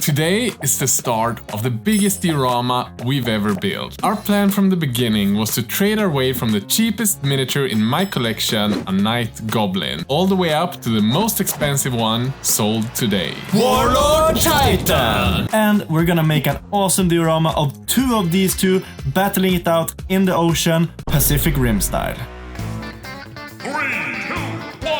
Today is the start of the biggest diorama we've ever built. Our plan from the beginning was to trade our way from the cheapest miniature in my collection, a Night Goblin, all the way up to the most expensive one sold today. Warlord Titan! And we're gonna make an awesome diorama of two of these two battling it out in the ocean, Pacific Rim style. 3, 2, 1, go!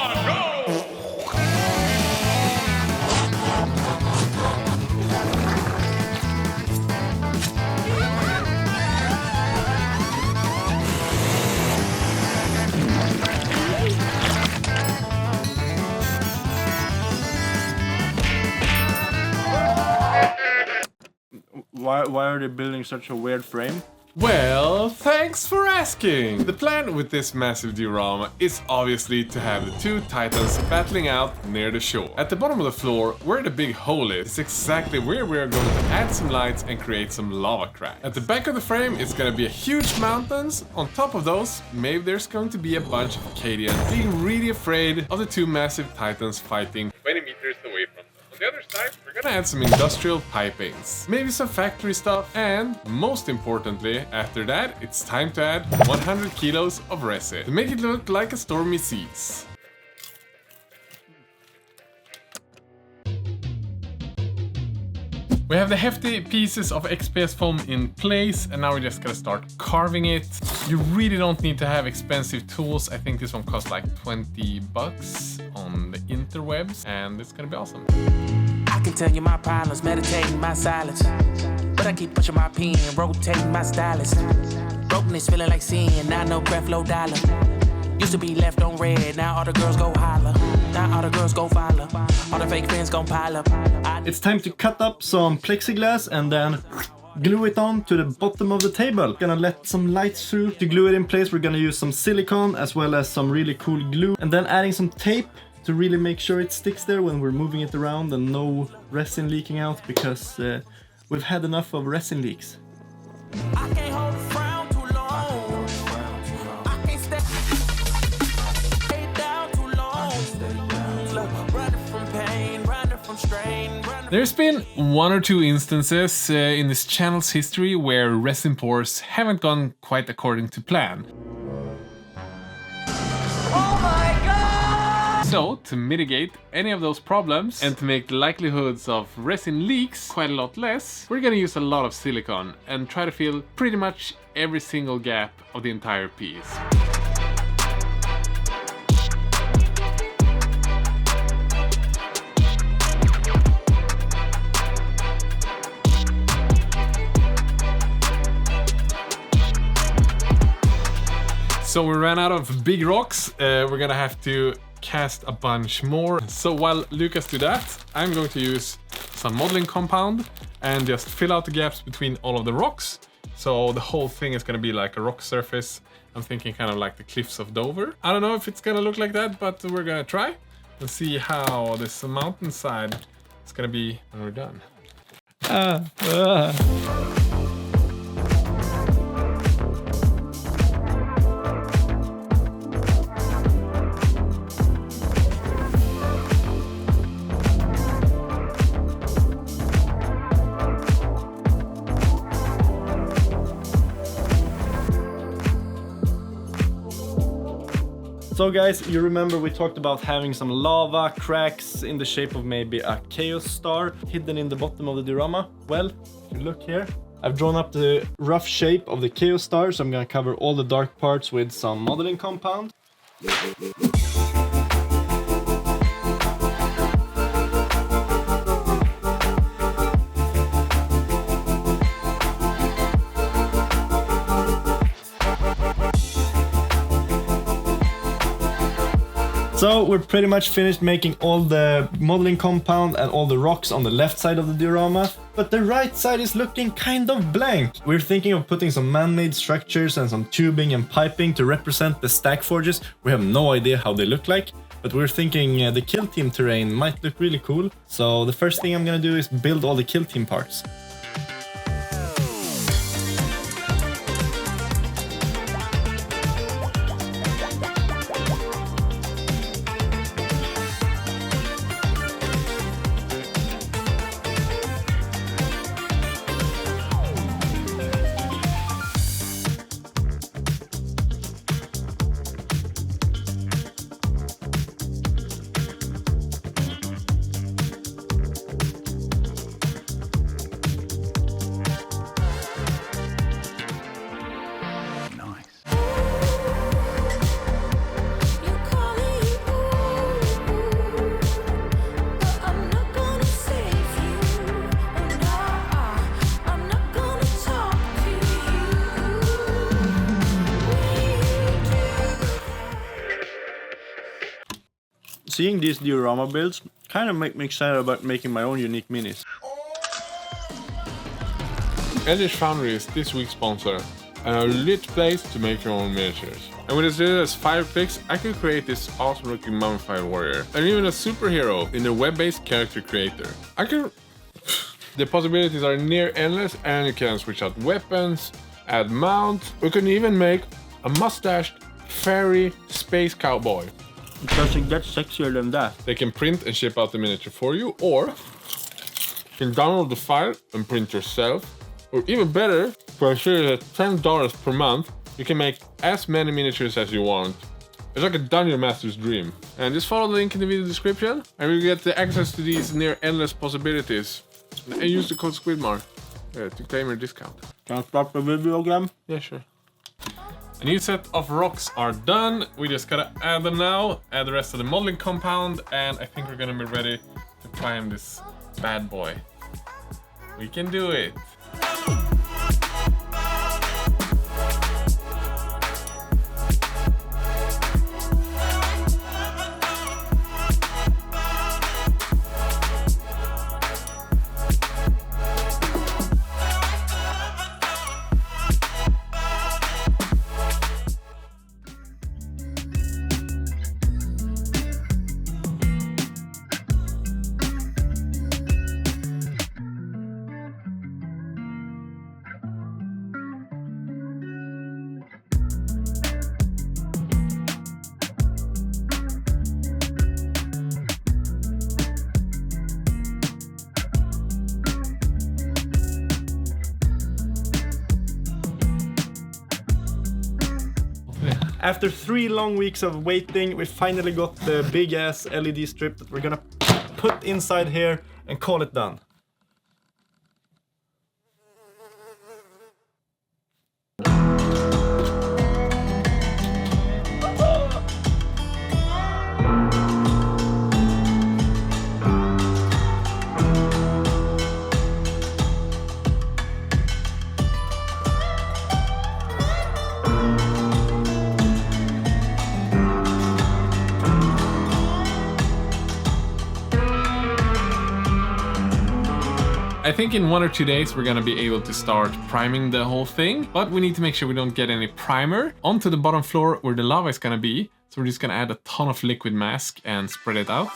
Why are they building such a weird frame? Well, thanks for asking! The plan with this massive diorama is obviously to have the two titans battling out near the shore. At the bottom of the floor, where the big hole is exactly where we are going to add some lights and create some lava cracks. At the back of the frame, it's gonna be a huge mountains. On top of those, maybe there's going to be a bunch of Acadians being really afraid of the two massive titans fighting 20 meters away from them. On the other side, we're gonna add some industrial pipings, maybe some factory stuff, and most importantly, after that, it's time to add 100 kilos of resin to make it look like a stormy seas. We have the hefty pieces of XPS foam in place, and now we're just gonna start carving it. You really don't need to have expensive tools. I think this one costs like 20 bucks on the interwebs, and it's gonna be awesome. I can tell you my problems, meditating my silence. But I keep pushing my pen, rotating my stylus. Brokenness feeling like sin, now no Creflo dollar. Used to be left on red, now all the girls go holler. Now all the girls go follow, all the fake fans gon' pile up. It's time to cut up some plexiglass and then glue it on to the bottom of the table. Gonna let some lights through. To glue it in place, we're gonna use some silicone as well as some really cool glue. And then adding some tape to really make sure it sticks there when we're moving it around and no resin leaking out, because we've had enough of resin leaks. I can't hold a frown too long. I can't stay down too long. Look, running from pain, running from strain. There's been one or two instances in this channel's history where resin pours haven't gone quite according to plan. So, to mitigate any of those problems and to make the likelihoods of resin leaks quite a lot less, we're gonna use a lot of silicone and try to fill pretty much every single gap of the entire piece. So we ran out of big rocks, we're gonna have to cast a bunch more. So while Lucas do that, I'm going to use some modeling compound and just fill out the gaps between all of the rocks. So the whole thing is gonna be like a rock surface. I'm thinking kind of like the cliffs of Dover. I don't know if it's gonna look like that, but we're gonna try and see how this mountainside is gonna be when we're done. So guys, you remember we talked about having some lava cracks in the shape of maybe a chaos star hidden in the bottom of the diorama? Well, if you look here, I've drawn up the rough shape of the chaos star, so I'm gonna cover all the dark parts with some modeling compound. So we're pretty much finished making all the modeling compound and all the rocks on the left side of the diorama, but the right side is looking kind of blank. We're thinking of putting some man-made structures and some tubing and piping to represent the stack forges. We have no idea how they look like, but we're thinking the kill team terrain might look really cool. So the first thing I'm gonna do is build all the kill team parts. seeing these diorama builds kind of make me excited about making my own unique minis. Eldritch Foundry is this week's sponsor, and a lit place to make your own miniatures. And with as little as 5 clicks, I can create this awesome looking mummified warrior, and even a superhero in the web-based character creator. The possibilities are near endless, and you can switch out weapons, add mounts. We can even make a mustached fairy space cowboy. It doesn't get sexier than that. They can print and ship out the miniature for you, or you can download the file and print yourself. Or even better, for as little as $10 per month, you can make as many miniatures as you want. It's like a dungeon master's dream. And just follow the link in the video description, and you'll get the access to these near endless possibilities. And use the code Squidmar to claim your discount. Can I start the video again? Yeah, sure. A new set of rocks are done. We just gotta add them now, add the rest of the modeling compound, and I think we're gonna be ready to prime this bad boy. We can do it. After 3 long weeks of waiting, we finally got the big ass LED strip that we're gonna put inside here and call it done. I think in 1 or 2 days we're gonna be able to start priming the whole thing, but we need to make sure we don't get any primer onto the bottom floor where the lava is gonna be. So we're just gonna add a ton of liquid mask and spread it out.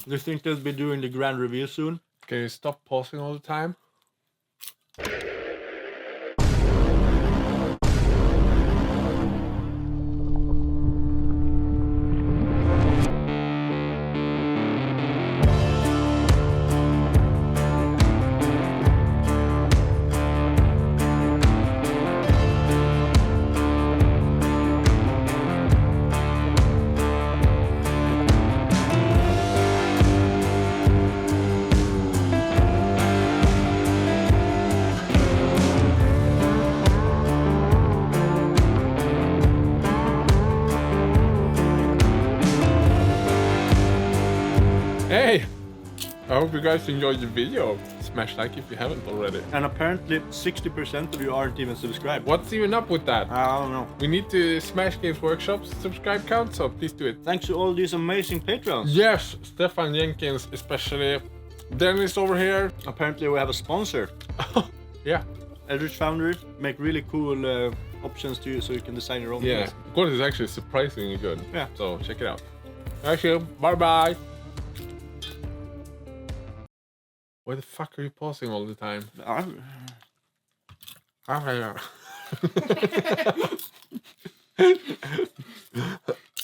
Do you think they'll be doing the grand reveal soon? Can you stop pausing all the time? hope you guys enjoyed the video. Smash like if you haven't already. And apparently 60% of you aren't even subscribed. What's even up with that? I don't know. We need to smash Games Workshop's subscribe count, so please do it. Thanks to all these amazing patrons. Yes, Stefan Jenkins especially. Dennis over here. Apparently we have a sponsor. Yeah. Eldritch Foundry make really cool options to you so you can design your own Yeah. things. Quality is actually surprisingly good. Yeah. So check it out. Thank you. Bye bye. Why the fuck are you pausing all the time?